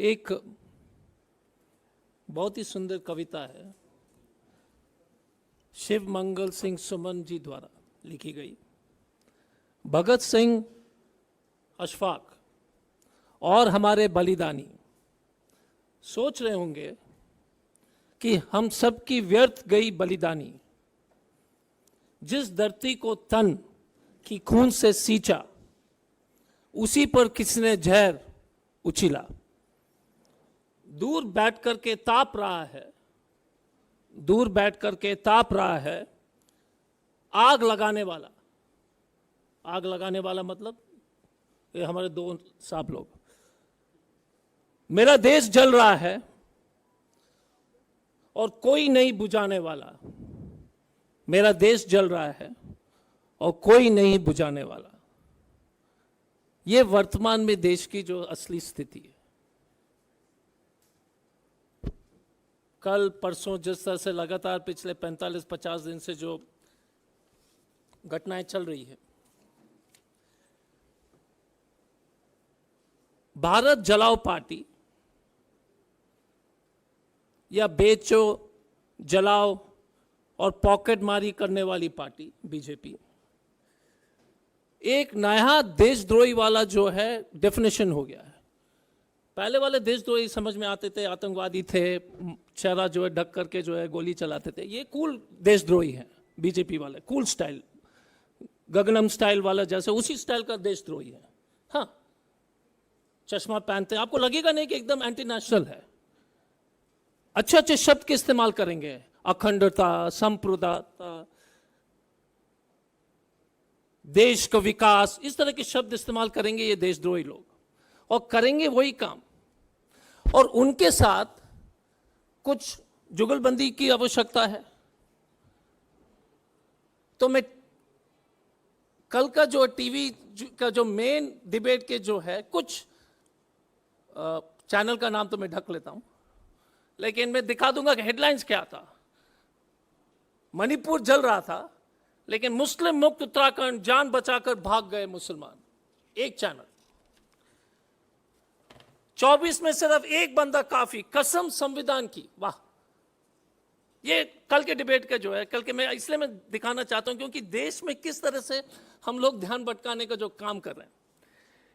एक बहुत ही सुंदर कविता है, शिव मंगल सिंह सुमन जी द्वारा लिखी गई। भगत सिंह, अशफाक और हमारे बलिदानी सोच रहे होंगे कि हम सब की व्यर्थ गई बलिदानी, जिस धरती को तन की खून से सींचा, उसी पर किसने जहर उछिला। दूर बैठ कर के ताप रहा है, दूर बैठ कर के ताप रहा है आग लगाने वाला। आग लगाने वाला मतलब ये हमारे दो साहब लोग। मेरा देश जल रहा है और कोई नहीं बुझाने वाला। मेरा देश जल रहा है और कोई नहीं बुझाने वाला। ये वर्तमान में देश की जो असली स्थिति है। कल परसों जिस तरह से लगातार पिछले 45-50 दिन से जो घटनाएं चल रही है, भारत जलाओ पार्टी या बेचो, जलाओ और पॉकेट मारी करने वाली पार्टी बीजेपी, एक नया देशद्रोही वाला जो है डेफिनेशन हो गया है। पहले वाले देशद्रोही समझ में आते थे, आतंकवादी थे, चेहरा जो है ढक करके जो है गोली चलाते थे। ये कूल देशद्रोही है बीजेपी वाले, कूल स्टाइल, गगनम स्टाइल वाला, जैसे उसी स्टाइल का देशद्रोही है। हाँ, चश्मा पहनते, आपको लगेगा नहीं कि एकदम एंटी नेशनल है। अच्छे अच्छे शब्द के इस्तेमाल करेंगे, अखंडता, संप्रभुता, देश का विकास, इस तरह के शब्द इस्तेमाल करेंगे ये देशद्रोही लोग, और करेंगे वही काम। और उनके साथ कुछ जुगलबंदी की आवश्यकता है। तो मैं कल का जो टीवी का जो मेन डिबेट के जो है, कुछ चैनल का नाम तो मैं ढक लेता हूं, लेकिन मैं दिखा दूंगा कि हेडलाइंस क्या था। मणिपुर जल रहा था, लेकिन मुस्लिम मुक्त उत्तराखंड, जान बचाकर भाग गए मुसलमान। एक चैनल। 24 में सिर्फ एक बंदा काफी, कसम संविधान की। वाह! ये कल के डिबेट का जो है, कल के, मैं इसलिए मैं दिखाना चाहता हूं क्योंकि देश में किस तरह से हम लोग ध्यान भटकाने का जो काम कर रहे हैं।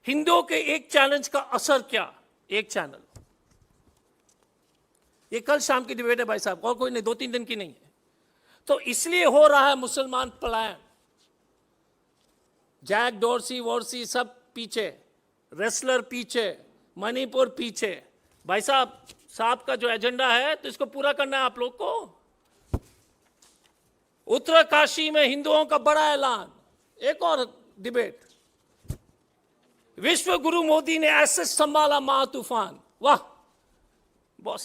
हिंदुओं के एक चैलेंज का असर क्या? एक चैनल। ये कल शाम की डिबेट है भाई साहब, और कोई नहीं, 2-3 दिन की नहीं है। तो इसलिए हो रहा है मुसलमान पलायन। जैक डोरसी वोरसी सब पीछे, रेसलर पीछे, मणिपुर पीछे। भाई साहब का जो एजेंडा है, तो इसको पूरा करना है आप लोग को। उत्तरकाशी में हिंदुओं का बड़ा ऐलान। एक और डिबेट। विश्व गुरु मोदी ने ऐसे संभाला महातूफान। वाह बॉस,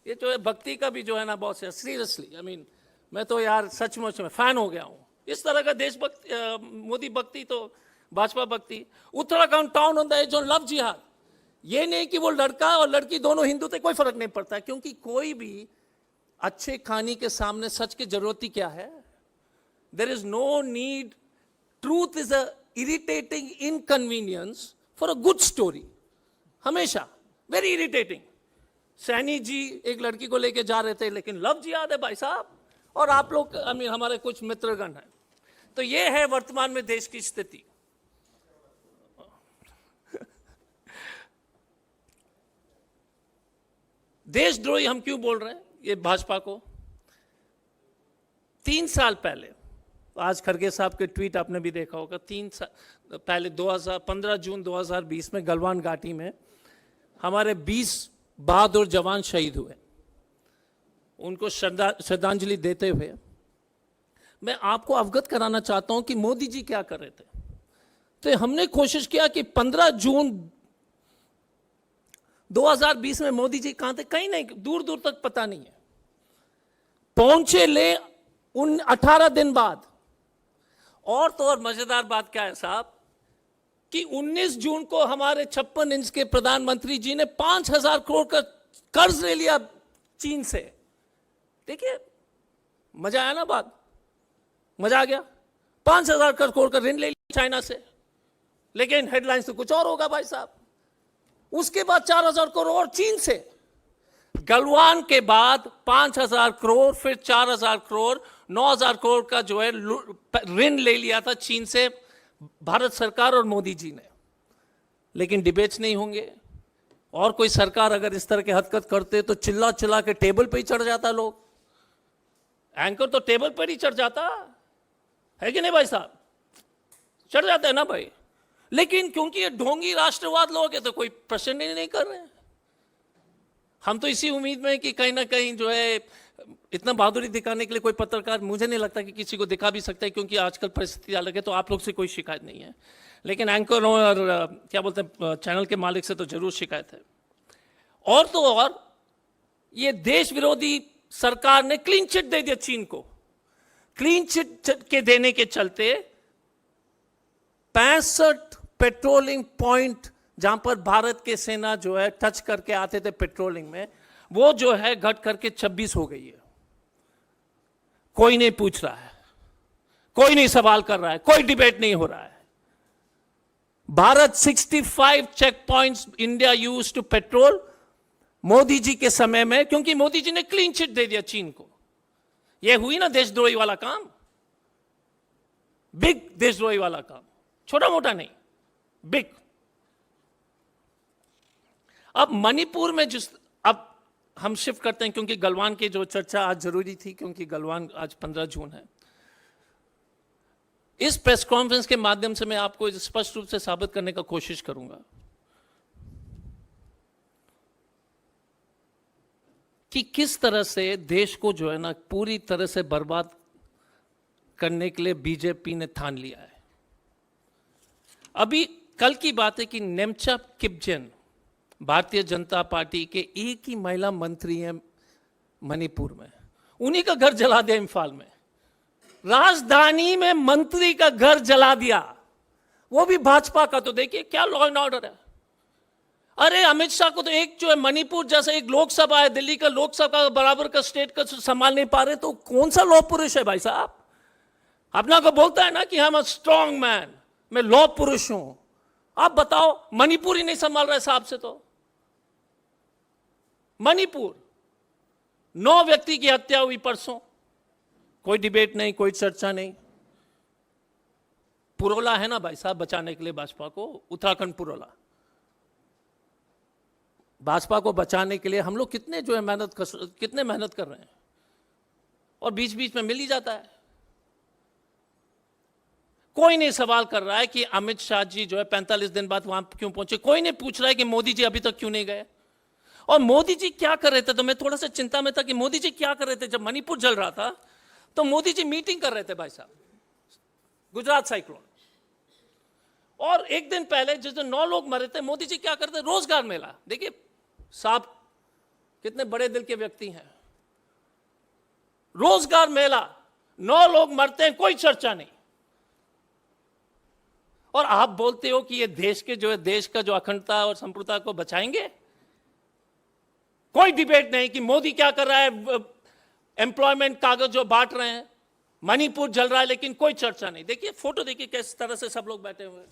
ये जो है भक्ति का भी जो है ना बॉस, सीरियसली आई मीन, मैं तो यार सचमुच में फैन हो गया हूं इस तरह का देशभक्ति, मोदी भक्ति तो भाजपा भक्ति। Uttarakhand town on the edge on love जिहाद। ये नहीं कि वो लड़का और लड़की दोनों हिंदू थे, कोई फर्क नहीं पड़ता, क्योंकि कोई भी अच्छे कहानी के सामने सच की जरूरत ही क्या है। There is no need, truth is a irritating inconvenience for a good story. हमेशा वेरी इरिटेटिंग। सैनी जी एक लड़की को लेके जा रहे थे, लेकिन लव जिहाद है भाई साहब, और आप लोग आई मीन हमारे कुछ मित्रगण हैं। तो ये है वर्तमान में देश की स्थिति। देशद्रोही हम क्यों बोल रहे हैं ये भाजपा को? 3 साल पहले, आज खड़गे साहब के ट्वीट आपने भी देखा होगा, 3 साल पहले 15 जून 2020 में गलवान घाटी में हमारे 20 बहादुर जवान शहीद हुए। उनको श्रद्धांजलि देते हुए मैं आपको अवगत कराना चाहता हूं कि मोदी जी क्या कर रहे थे। तो हमने कोशिश किया कि 15 जून 2020 में मोदी जी कहां थे? कहीं नहीं, दूर दूर तक पता नहीं है। पहुंचे ले उन 18 दिन बाद। और तो और मजेदार बात क्या है साहब, कि 19 जून को हमारे 56 इंच के प्रधानमंत्री जी ने 5,000 करोड़ का कर्ज ले लिया चीन से। देखिए मजा आया ना, बात मजा आ गया। 5,000 करोड़ का ऋण ले लिया चाइना से। लेकिन हेडलाइंस तो कुछ और होगा भाई साहब। उसके बाद 4,000 करोड़ चीन से, गलवान के बाद 5,000 करोड़, फिर 4,000 करोड़, 9,000 करोड़ का जो है ऋण ले लिया था चीन से भारत सरकार और मोदी जी ने। लेकिन डिबेट्स नहीं होंगे, और कोई सरकार अगर इस तरह के हरकत करते तो चिल्ला चिल्ला के टेबल पे ही चढ़ जाता लोग। एंकर तो टेबल पर ही चढ़ जाता है कि नहीं भाई साहब? चढ़ जाता है ना भाई। लेकिन क्योंकि ये ढोंगी राष्ट्रवाद लोग है तो कोई प्रश्न ही नहीं कर रहे हैं। हम तो इसी उम्मीद में कि कहीं ना कहीं जो है इतना बहादुरी दिखाने के लिए कोई पत्रकार, मुझे नहीं लगता कि किसी को दिखा भी सकता है, क्योंकि आजकल परिस्थिति अलग है। तो आप लोग से कोई शिकायत नहीं है, लेकिन एंकर और क्या बोलते हैं चैनल के मालिक से तो जरूर शिकायत है। और तो और ये देश विरोधी सरकार ने क्लीन चिट दे दिया चीन को। क्लीन चिट के देने के चलते 65 पेट्रोलिंग पॉइंट जहां पर भारत के सेना जो है टच करके आते थे पेट्रोलिंग में, वो जो है घट करके 26 हो गई है। कोई नहीं पूछ रहा है, कोई नहीं सवाल कर रहा है, कोई डिबेट नहीं हो रहा है। Bharat 65 check points India use to petrol Modi ji के समय में, क्योंकि मोदी जी ने क्लीन चिट दे दिया चीन को। यह हुई ना देशद्रोही वाला काम, बिग देशद्रोही वाला काम, छोटा मोटा नहीं, बिग। अब मणिपुर में अब हम शिफ्ट करते हैं, क्योंकि गलवान की जो चर्चा आज जरूरी थी, क्योंकि गलवान आज 15 जून है। इस प्रेस कॉन्फ्रेंस के माध्यम से मैं आपको स्पष्ट रूप से साबित करने का कोशिश करूंगा कि किस तरह से देश को जो है ना पूरी तरह से बर्बाद करने के लिए बीजेपी ने ठान लिया है। अभी कल की बात है कि नेमचा किपजेन भारतीय जनता पार्टी के एक ही महिला मंत्री हैं मणिपुर में, उन्हीं का घर जला दिया। इम्फाल में राजधानी में मंत्री का घर जला दिया, वो भी भाजपा का। तो देखिए क्या लॉ एंड ऑर्डर है। अरे अमित शाह को तो एक जो है मणिपुर जैसा एक लोकसभा है, दिल्ली का लोकसभा बराबर का स्टेट का संभाल नहीं पा रहे, तो कौन सा लॉ पुरुष है भाई साहब? अपना को बोलता है ना कि हम स्ट्रॉन्ग मैन, मैं लॉ पुरुष हूं। आप बताओ, मणिपुर ही नहीं संभाल रहे साहब से। तो मणिपुर 9 व्यक्ति की हत्या हुई परसों, कोई डिबेट नहीं, कोई चर्चा नहीं। पुरोला है ना भाई साहब बचाने के लिए भाजपा को, उत्तराखंड पुरोला। भाजपा को बचाने के लिए हम लोग कितने जो है मेहनत कर रहे हैं, और बीच बीच में मिल ही जाता है। कोई नहीं सवाल कर रहा है कि अमित शाह जी जो है 45 दिन बाद वहां क्यों पहुंचे। कोई नहीं पूछ रहा है कि मोदी जी अभी तक क्यों नहीं गए, और मोदी जी क्या कर रहे थे। तो मैं थोड़ा सा चिंता में था कि मोदी जी क्या कर रहे थे। जब मणिपुर जल रहा था तो मोदी जी मीटिंग कर रहे थे भाई साहब, गुजरात साइक्लोन। और एक दिन पहले जिस दिन 9 लोग मरे थे, मोदी जी क्या करते? रोजगार मेला। देखिए साहब कितने बड़े दिल के व्यक्ति हैं। रोजगार मेला, 9 लोग मरते हैं, कोई चर्चा नहीं। और आप बोलते हो कि ये देश के जो है देश का जो अखंडता और संप्रभुता को बचाएंगे। कोई डिबेट नहीं कि मोदी क्या कर रहा है, एम्प्लॉयमेंट कागज जो बांट रहे हैं, मणिपुर जल रहा है, लेकिन कोई चर्चा नहीं। देखिए फोटो, देखिए किस तरह से सब लोग बैठे हुए हैं।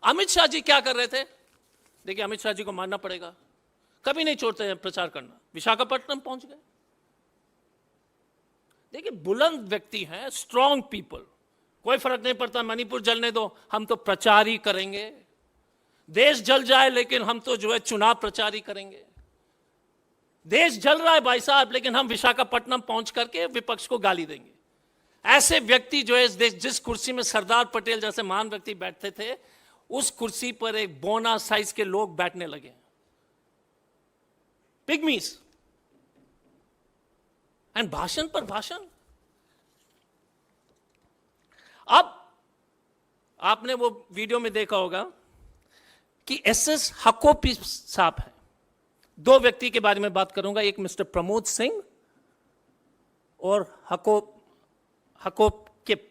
अमित शाह जी क्या कर रहे थे? देखिए अमित शाह जी को मानना पड़ेगा, कभी नहीं छोड़ते हैं प्रचार करना। विशाखापट्टनम पहुंच गए। देखिए बुलंद व्यक्ति हैं, स्ट्रॉन्ग पीपल, कोई फर्क नहीं पड़ता, मणिपुर जलने दो, हम तो प्रचार ही करेंगे। देश जल जाए लेकिन हम तो जो है चुनाव प्रचार ही करेंगे। देश जल रहा है भाई साहब, लेकिन हम विशाखापट्टनम पहुंच करके विपक्ष को गाली देंगे। ऐसे व्यक्ति जो है इस देश, जिस कुर्सी में सरदार पटेल जैसे महान व्यक्ति बैठते थे, उस कुर्सी पर एक बोना साइज के लोग बैठने लगे, पिग्मीज। एंड भाषण पर भाषण। अब आपने वो वीडियो में देखा होगा कि एसएस हकोपी साहब है। 2 व्यक्ति के बारे में बात करूंगा, एक मिस्टर प्रमोद सिंह और हकोप किप,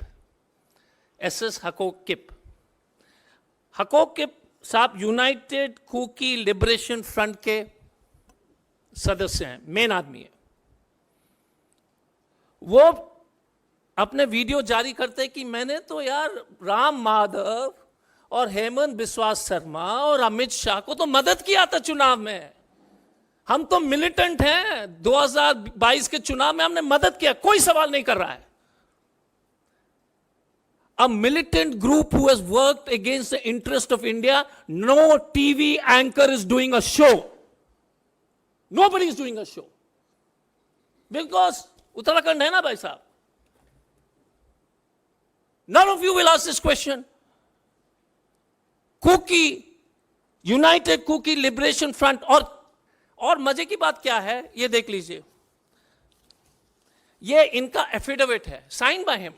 एसएस हकोप किप। हकोप किप साहब यूनाइटेड कुकी लिबरेशन फ्रंट के सदस्य हैं, मेन आदमी है। वो अपने वीडियो जारी करते कि मैंने तो यार राम माधव और हेमंत बिस्वा शर्मा और अमित शाह को तो मदद किया था चुनाव में। हम तो मिलिटेंट हैं, 2022 के चुनाव में हमने मदद किया, कोई सवाल नहीं कर रहा है। A militant group who has worked against the interest of India, no TV anchor is doing a show. Nobody is doing a show. Because Uttarakhand है ना भाई साहब। None of you will ask this question. Kuki, United Kuki Liberation Front, और मजे की बात क्या है ये देख लीजिए, ये इनका एफिडेविट है, sign by him,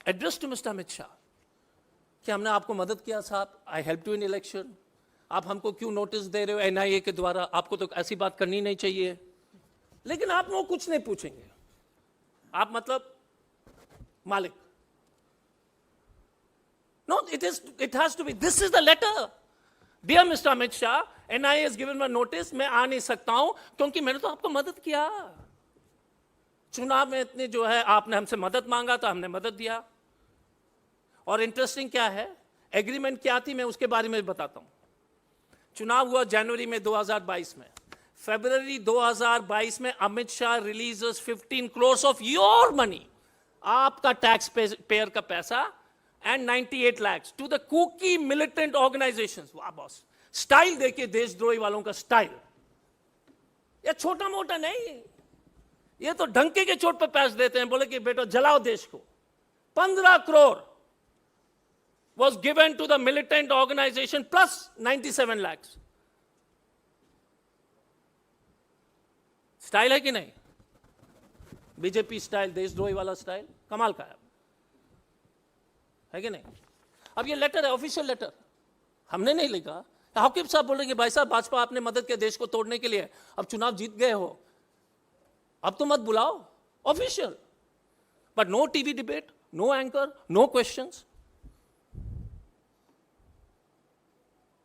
address to mister Amit Shah, कि हमने आपको मदद किया साहब, I help you in election, आप हमको क्यों नोटिस दे रहे हो एनआईए के द्वारा, आपको तो ऐसी बात करनी नहीं चाहिए। लेकिन आप वो कुछ नहीं पूछेंगे, आप मतलब मालिक। No, it has to be, this is the letter. Dear Mr. Amit Shah, NIA has given me notice, मैं आ नहीं सकता हूं क्योंकि मैंने तो आपको मदद किया। चुनाव में इतने जो है आपने हमसे मदद मांगा तो हमने मदद दिया। और इंटरेस्टिंग क्या है, एग्रीमेंट क्या थी मैं उसके बारे में बताता हूं। चुनाव हुआ जनवरी में 2022 में, फरवरी 2022 में Amit Shah releases 15 crores of your money, आपका टैक्स पेयर का पैसा, and 98 lakhs to the Kuki militant organizations. वाह बॉस, स्टाइल देखिए देशद्रोही वालों का स्टाइल। ये छोटा मोटा नहीं, ये तो ढंके के चोट पर पैसे देते हैं, बोले कि बेटो जलाओ देश को। 15 crore was given to the militant organization plus 97 lakhs. Style है कि नहीं? बीजेपी स्टाइल, देशद्रोही वाला स्टाइल, कमाल का है कि नहीं? अब ये लेटर है, ऑफिशियल लेटर, हमने नहीं लिखा। हाकिब साहब बोल रहे हैं भाई साहब भाजपा आपने मदद किया देश को तोड़ने के लिए, अब चुनाव जीत गए हो, अब तो मत बुलाओ, official. But no TV debate, no anchor, no questions.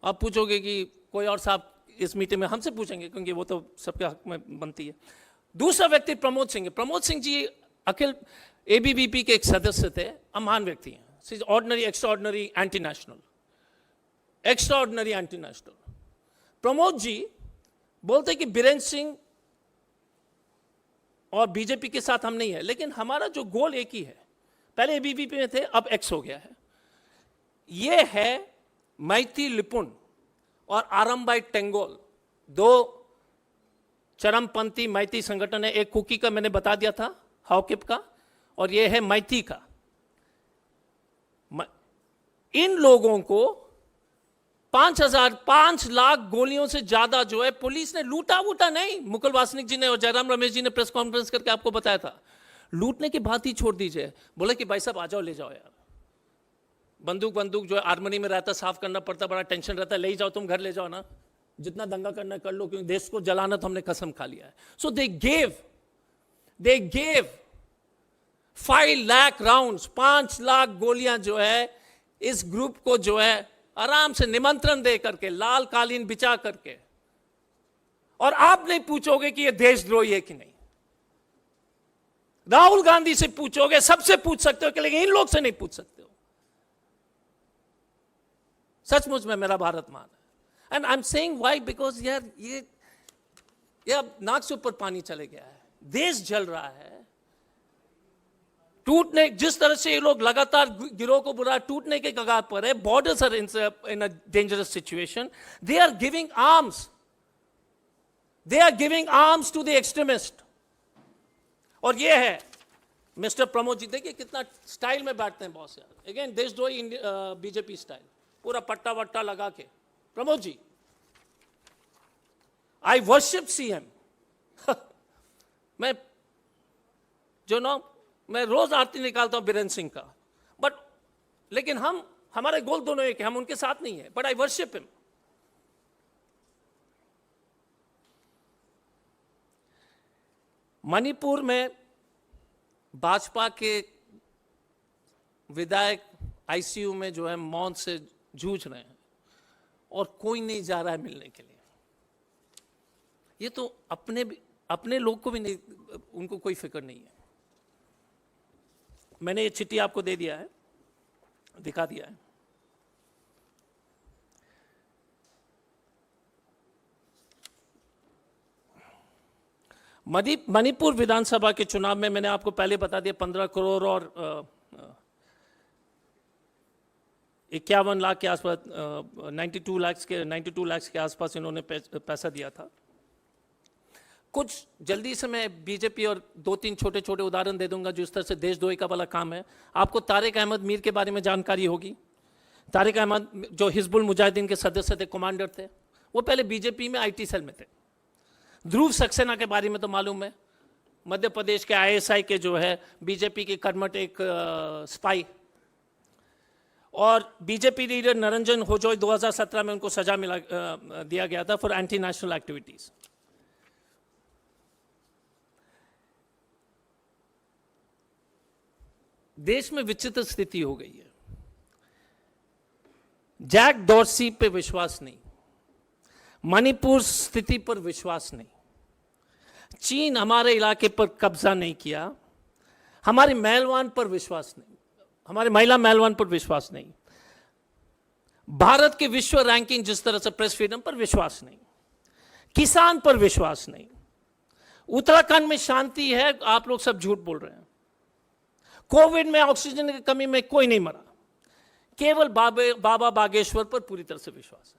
आप पूछोगे कि कोई और साहब इस मीटिंग में, हमसे पूछेंगे क्योंकि वो तो सबके हक में बनती है। दूसरा व्यक्ति प्रमोद सिंह है। प्रमोद सिंह जी अखिल एबीवीपी के एक सदस्य थे, महान व्यक्ति हैं, ordinary extraordinary anti national, extraordinary anti national. Pramod ji बोलते कि बीरेंद्र सिंह और बीजेपी के साथ हम नहीं है, लेकिन हमारा जो गोल एक ही है, पहले एबीवीपी में थे अब एक्स हो गया है, ये है मैती लिपुन और आरंबाई टेंगोल, दो चरमपंथी मैती संगठन है। एक कुकी का मैंने बता दिया था, हाउकिप का, और ये है मैती का। इन लोगों को 5 लाख गोलियों से ज्यादा जो है पुलिस ने लूटा वूटा नहीं। मुकुल वासनिक जी ने और जयराम रमेश जी ने प्रेस कॉन्फ्रेंस करके आपको बताया था, लूटने की बात ही छोड़ दीजिए, बोले कि भाई साहब आ जाओ, ले जाओ यार, बंदूक जो है आर्मनी में रहता, साफ करना पड़ता, बड़ा टेंशन रहता है, ले जाओ, तुम घर ले जाओ ना, जितना दंगा करना कर लो, क्योंकि देश को जलाना तो हमने कसम खा लिया है। So they gave 5 lakh rounds, 5 lakh गोलियां जो है इस ग्रुप को जो है आराम से निमंत्रण दे करके, लाल कालीन बिछा करके। और आप नहीं पूछोगे कि ये देशद्रोही है कि नहीं, राहुल गांधी से पूछोगे, सबसे पूछ सकते हो, लेकिन इन लोग से नहीं पूछ सकते हो। सचमुच में मेरा भारत मान है। And I am saying why, because यार ये अब नाक से ऊपर पानी चले गया है, देश जल रहा है, टूटने, जिस तरह से ये लोग लगातार गिरोह को बुरा टूटने के कगार पर है, borders are in a dangerous situation, they are giving arms to the extremist. और ये है मिस्टर प्रमोद जी, देखिए कितना स्टाइल में बैठते हैं बॉस यार, अगेन देशद्रोही बीजेपी स्टाइल, पूरा पट्टा वट्टा लगा के। प्रमोद जी, आई वर्शिप सीएम। मैं मैं रोज आरती निकालता हूं बीरेंद्र सिंह का, बट लेकिन हमारे गोल दोनों एक है, हम उनके साथ नहीं है, but I worship him. Manipur में भाजपा के विधायक आईसीयू में जो है मौत से जूझ रहे हैं और कोई नहीं जा रहा है मिलने के लिए। ये तो अपने लोग को भी नहीं, उनको कोई फिक्र नहीं है। मैंने ये चिट्ठी आपको दे दिया है, दिखा दिया है। मणिपुर विधानसभा के चुनाव में मैंने आपको पहले बता दिया 15 करोड़ और 51 लाख के आसपास 92 लाख के आसपास इन्होंने पैसा दिया था। कुछ जल्दी से मैं बीजेपी और 2-3 छोटे छोटे उदाहरण दे दूंगा जो इस तरह से देशद्रोही का वाला काम है। आपको तारिक अहमद मीर के बारे में जानकारी होगी। तारिक अहमद जो हिजबुल मुजाहिदीन के सदस्य थे, कमांडर थे, वो पहले बीजेपी में आईटी सेल में थे। ध्रुव सक्सेना के बारे में तो मालूम है, मध्य प्रदेश के आईएसआई के जो है बीजेपी के कर्मठ एक स्पाई। और बीजेपी लीडर निरंजन होजोई 2017 में उनको सजा दिया गया था फॉर एंटी नेशनल एक्टिविटीज। देश में विचित्र स्थिति हो गई है। जैक डॉर्सी पे विश्वास नहीं, मणिपुर स्थिति पर विश्वास नहीं, चीन हमारे इलाके पर कब्जा नहीं किया, हमारे महलवान पर विश्वास नहीं, हमारे महिला महलवान पर विश्वास नहीं, भारत के विश्व रैंकिंग जिस तरह से प्रेस फ्रीडम पर विश्वास नहीं, किसान पर विश्वास नहीं। उत्तराखंड में शांति है, आप लोग सब झूठ बोल रहे हैं। कोविड में ऑक्सीजन की कमी में कोई नहीं मरा, केवल बाबा बागेश्वर पर पूरी तरह से विश्वास है।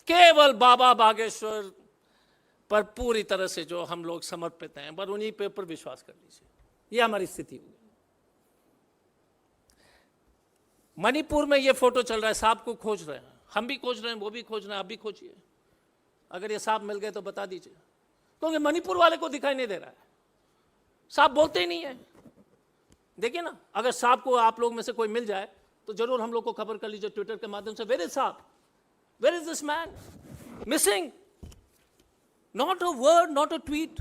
केवल बाबा बागेश्वर पर पूरी तरह से जो हम लोग समर्पित हैं, पर उन्हीं पे पर विश्वास कर लीजिए। ये हमारी स्थिति हुई। मणिपुर में ये फोटो चल रहा है, सांप को खोज रहे हैं, हम भी खोज रहे हैं, वो भी खोज रहे हैं, आप भी खोजिए। अगर ये सांप मिल गए तो बता दीजिए, क्योंकि मणिपुर वाले को दिखाई नहीं दे रहा है। सांप बोलते ही नहीं है। देखिए ना, अगर सांप को आप लोग में से कोई मिल जाए तो जरूर हम लोग को खबर कर लीजिए ट्विटर के माध्यम से, वेयर इज सांप, where is this man missing, not a word, not a tweet,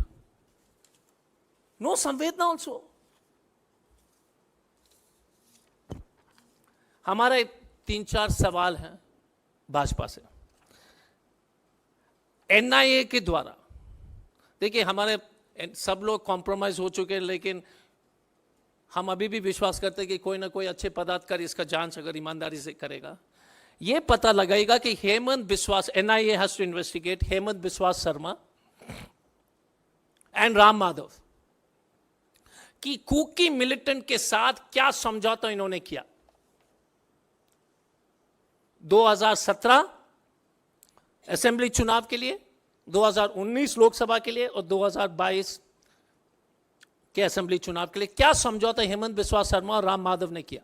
no संवेदना ऑल्सो। हमारे 3-4 सवाल हैं भाजपा से। एनआईए के द्वारा, देखिए हमारे सब लोग कॉम्प्रोमाइज हो चुके हैं, लेकिन हम अभी भी विश्वास करते हैं कि कोई ना कोई अच्छे पदाधिकारी इसका जांच अगर ईमानदारी से करेगा, ये पता लगाएगा कि Hemant Biswas, NIA has to investigate Hemant Biswas Sharma and Ram Madhav कि कुकी मिलिटेंट के साथ क्या समझौता इन्होंने किया। 2017 असेंबली चुनाव के लिए, 2019 लोकसभा के लिए और 2022 के असेंबली चुनाव के लिए क्या समझौता हेमंत बिस्वा शर्मा और राम माधव ने किया।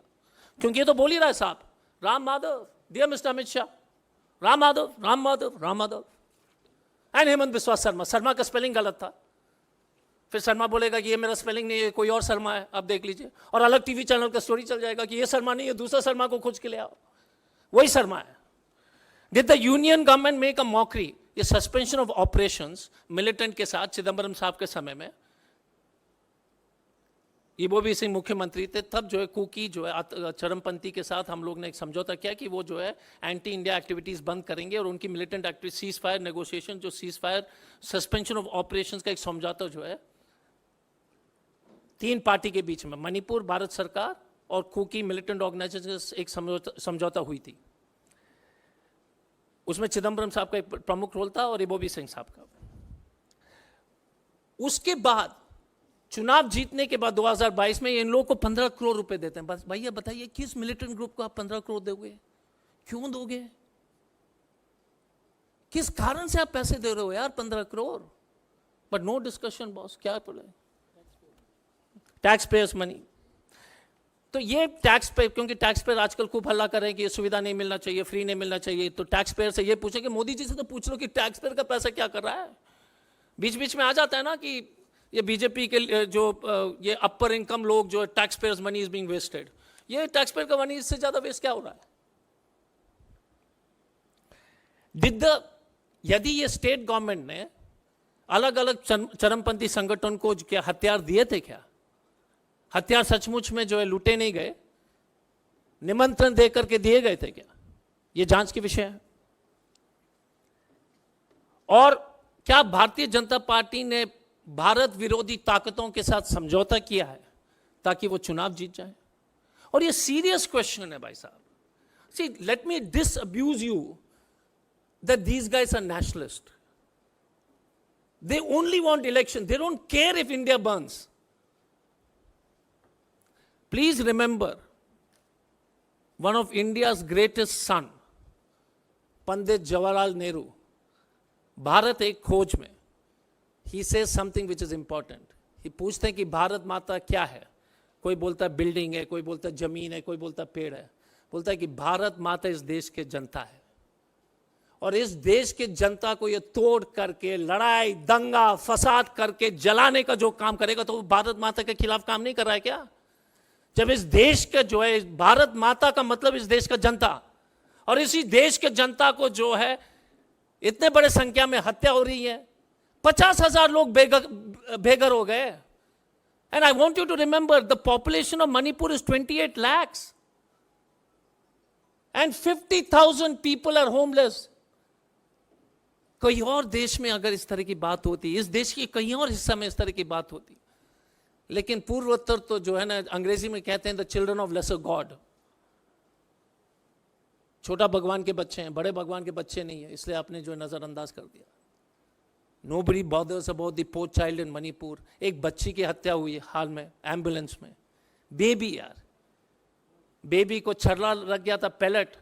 क्योंकि ये तो बोल ही रहा है साहब, Ram Madhav, dear mister Amit Shah, Ram Madhav, Ram Madhav, Ram Madhav and Hemant Biswa Sharma. Sharma का स्पेलिंग गलत था, फिर शर्मा बोलेगा कि ये मेरा स्पेलिंग नहीं है, कोई और शर्मा है, आप देख लीजिए। और अलग टीवी चैनल का स्टोरी चल जाएगा कि ये शर्मा नहीं है, दूसरा शर्मा को खोज के ले आओ, वही शर्मा है। Did the union government make a mockery, ये सस्पेंशन ऑफ ऑपरेशंस मिलिटेंट के साथ चिदम्बरम साहब के समय में, ये वो भी सिंह मुख्यमंत्री थे तब, जो है कुकी जो है चरमपंथी के साथ हम लोग ने एक समझौता किया कि वो जो है एंटी इंडिया एक्टिविटीज बंद करेंगे और उनकी militant activity cease fire negotiation, जो cease fire suspension of operations का एक समझौता जो है 3 पार्टी के बीच में, मणिपुर, भारत सरकार और कुकी मिलिटेंट ऑर्गेनाइजेशन एक समझौता हुई थी। उसमें चिदम्बरम साहब का एक प्रमुख रोल था और इबोबी सिंह साहब का। उसके बाद चुनाव जीतने के बाद 2022 में इन लोगों को 15 करोड़ रुपए देते हैं। बस भैया बताइए, किस मिलिटेंट ग्रुप को आप 15 करोड़ दोगे, क्यों दोगे, किस कारण से आप पैसे दे रहे हो यार 15 crore. But no discussion boss, क्या बोले, टैक्स पेयर्स मनी। तो ये टैक्स पे, क्योंकि टैक्स पेयर आजकल खूब हल्ला कर रहे हैं कि ये सुविधा नहीं मिलना चाहिए, फ्री नहीं मिलना चाहिए, तो टैक्स पेयर से ये पूछें कि मोदी जी से तो पूछ लो कि टैक्स पेयर का पैसा क्या कर रहा है। बीच बीच में आ जाता है ना कि ये बीजेपी के जो ये अपर इनकम लोग जो tax payers money is being wasted, ये टैक्स पेयर का मनी इससे ज्यादा वेस्ट क्या हो रहा है। यदि ये स्टेट गवर्नमेंट ने अलग अलग चरमपंथी संगठन को क्या हथियार दिए थे, क्या हथियार सचमुच में जो है लूटे नहीं गए, निमंत्रण देकर के दिए गए थे क्या, ये जांच के विषय है। और क्या भारतीय जनता पार्टी ने भारत विरोधी ताकतों के साथ समझौता किया है ताकि वो चुनाव जीत जाए। और ये सीरियस क्वेश्चन है भाई साहब। See, let me disabuse you that these guys are nationalist. They only want election. They don't care if India burns. Please remember, one of India's greatest son, Pandit Jawaharlal Nehru, Bharat एक खोज में, he says something which is important. He पूछते हैं कि भारत माता क्या है? कोई बोलता है बिल्डिंग है, कोई बोलता है जमीन है, कोई बोलता है पेड़ है. बोलता है कि भारत माता इस देश के जनता है, और इस देश के जनता को ये तोड़ करके, लड़ाई दंगा फसाद करके जलाने का जो काम करेगा, तो वो भारत माता के खिलाफ काम नहीं कर रहा है क्या? जब इस देश का जो है, भारत माता का मतलब इस देश का जनता, और इसी देश के जनता को जो है इतने बड़े संख्या में हत्या हो रही है, 50,000 लोग बेघर हो गए. And I want you to remember, the population of Manipur is 28 lakhs and 50,000 people are homeless. कहीं और देश में अगर इस तरह की बात होती, इस देश के कहीं और हिस्सा में इस तरह की बात होती, लेकिन पूर्वोत्तर तो जो है ना, अंग्रेजी में कहते हैं the children of lesser god. छोटा भगवान के बच्चे हैं, बड़े भगवान के बच्चे नहीं है, इसलिए आपने जो नजरअंदाज कर दिया. Nobody bothers about the poor child in Manipur. एक बच्ची की हत्या हुई हाल में एम्बुलेंस में, बेबी यार, बेबी को छर्रा लग गया था, पैलेट,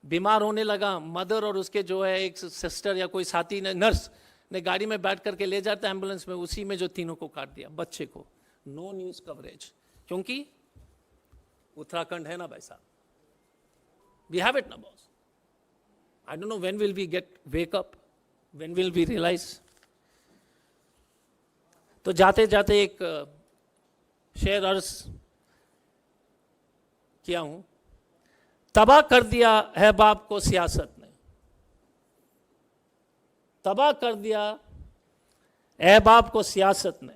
बीमार होने लगा. मदर और उसके जो है एक सिस्टर या कोई साथी ने, नर्स ने गाड़ी में बैठ करके ले जाता एम्बुलेंस में, उसी में जो तीनों को काट दिया, बच्चे को. नो न्यूज कवरेज, क्योंकि उत्तराखंड है ना भाई साहब. We have it now, boss. I don't know when will we wake up, when will we realize. तो जाते जाते एक शेर अर्ज किया हूं. तबाह कर दिया है बाप को सियासत ने, तबाह कर दिया है बाप को सियासत ने,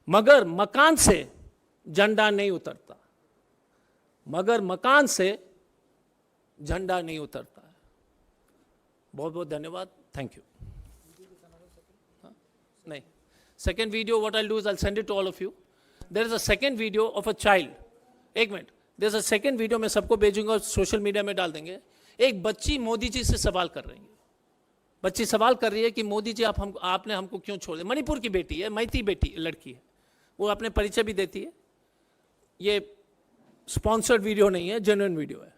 मगर मकान से झंडा नहीं उतरता, मगर मकान से झंडा नहीं उतरता है. बहुत बहुत धन्यवाद. Thank you. नहीं, second video what I do is I send it to all of you. There is a second video of a child. एक minute, there is a second video, मैं सबको भेजूंगा, सोशल मीडिया में डाल देंगे. एक बच्ची मोदी जी से सवाल कर रही है. बच्ची सवाल कर रही है कि मोदी जी आपने हमको क्यों छोड़ दिया. मणिपुर की बेटी है, मैती बेटी लड़की है, वो अपने परिचय भी देती है. ये स्पॉन्सर्ड वीडियो नहीं है, जेन्युइन वीडियो है.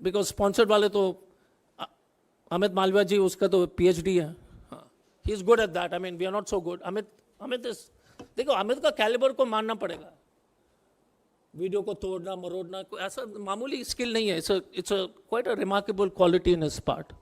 बिकॉज स्पॉन्सर्ड वाले तो अमित मालविया जी, उसका तो पीएचडी है. हाँ, he is good at that. I mean we are not so good. Amit देखो, अमित का कैलिबर को मानना पड़ेगा. वीडियो को तोड़ना मरोड़ना ऐसा मामूली स्किल नहीं है. It's quite a remarkable quality in his part.